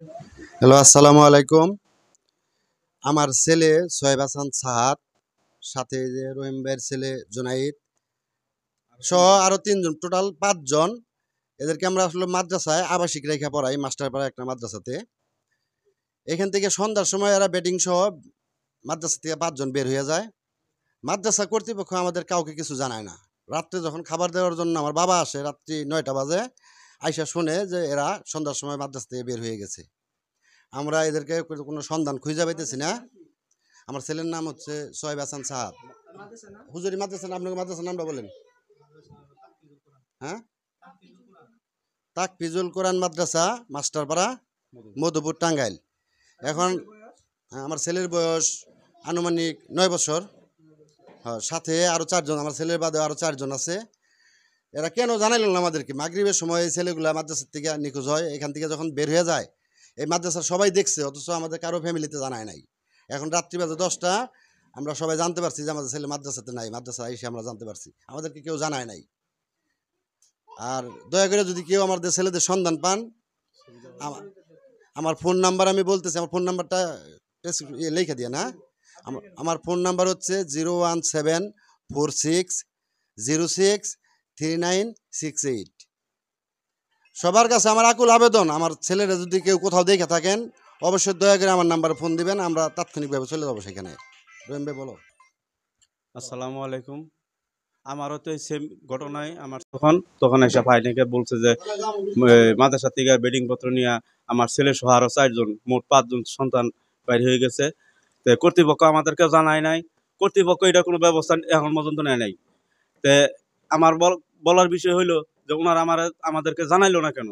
Hello, আসসালামু আলাইকুম। আমার ছেলে সোহেব হাসান সাহাদ, সাথে এই যে রহিম ভাইয়ের ছেলে জুনাইদ সহ আরো ৩ জন, টোটাল ৫ জন। এদেরকে আমরা আসলে মাদ্রাসায় আবাসিক রেখা পড়াই, মাস্টারপাড়া একটা মাদ্রাসাতে। এখান থেকে সন্ধ্যার সময় এরা বেডিং সহ মাদ্রাসা থেকে ৫ জন বের হয়ে যায়। মাদ্রাসা কর্তৃপক্ষ আমাদের কাউকে কিছু জানায় না। রাত্রে যখন খাবার দেওয়ার জন্য আমার বাবা আসে রাত্রি ৯টা বাজে, আইসা শুনে যে এরা সন্ধ্যার সময় মাদ্রাসা থেকে বের হয়ে গেছে। আমরা এদেরকে কোনো সন্ধান খুঁজে পাইতেছি না। আমার ছেলের নাম হচ্ছে সোহেব হাসান সাহাদ। হুজুরি মাদ্রাসা, আপনাকে মাদ্রাসার নামটা বলেন। হ্যাঁ, তাকফিজুল কোরআন মাদ্রাসা, মাস্টারপাড়া, মধুপুর, টাঙ্গাইল। এখন আমার ছেলের বয়স আনুমানিক ৯ বছর। হ্যাঁ, সাথে আরও 4 জন, আমার ছেলের বাদে আরও 4 জন আছে। এরা কেন জানাইল না আমাদেরকে? মাগরিবের সময় এই ছেলেগুলা মাদ্রাসার থেকে নিখোঁজ হয়। এখান থেকে যখন বের হয়ে যায়, এই মাদ্রাসার সবাই দেখছে, অথচ আমাদের কারো ফ্যামিলিতে জানায় নাই। এখন রাত্রি বাজে 10টা, আমরা সবাই জানতে পারছি যে আমাদের ছেলে মাদ্রাসাতে নাই। মাদ্রাসা এসে আমরা জানতে পারছি, আমাদেরকে কেউ জানায় নাই। আর দয়া করে যদি কেউ আমাদের ছেলেদের সন্ধান পান, আমা- আমার ফোন নাম্বার আমি বলতেছি। আমার ফোন নাম্বারটা লিখে দিয়ে না। আমার ফোন নাম্বার হচ্ছে 01746063968। সবার কাছে আমার আকুল আবেদন, আমার ছেলেরা যদি কেউ কোথাও দেখে থাকেন, অবশ্যই দয়া করে আমার নাম্বারে ফোন দিবেন, আমরা তাৎক্ষণিকভাবে চলে যাবো সেখানে। রহিম ভাই বলো। আসসালামু আলাইকুম। আমারও তো এই সেম ঘটনায় আমার তখন এসে ভাইনাকে বলছে যে মাদ্রাসা থেকে বেডিং পত্র নিয়ে আমার ছেলে সহ আরো 4 জন, মোট 5 জন সন্তান বাইর হয়ে গেছে। তো কর্তৃপক্ষ আমাদেরকে জানায় নাই, কর্তৃপক্ষ এটা কোনো ব্যবস্থা এখন পর্যন্ত নেয় নাই। তে আমার বলার বিষয় হইলো যে ওনারা আমাদেরকে জানাইলো না কেন,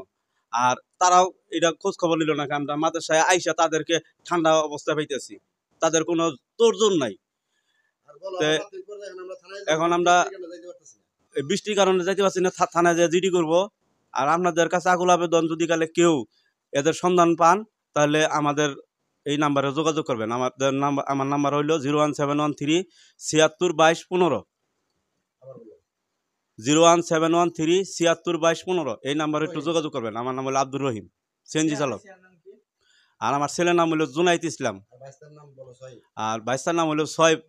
আর তারাও এটা খোঁজ খবর নিল না কেন। আমরা মাদ্রাসায় আইসা তাদেরকে ঠান্ডা অবস্থায় পাইতেছি, তাদের কোনো তোড়জোড় নাই। তে এখন আমরা এই বৃষ্টির কারণে যাইতে পারছি না, থানায় যে জিডি করব। আর আপনাদের কাছে আকুল আবেদন, যদি কালে কেউ এদের সন্ধান পান তাহলে আমাদের এই নাম্বারে যোগাযোগ করবেন। আমার নাম্বার হইল 01713 762215। 01713 762215, এই নাম্বারে একটু যোগাযোগ করবেন। আমার নাম হলো আব্দুর রহিম, সিএনজি চালক। আর আমার ছেলের নাম হলো জুনাইদ ইসলাম, আর ভাইস্তার নাম হলো সোহেব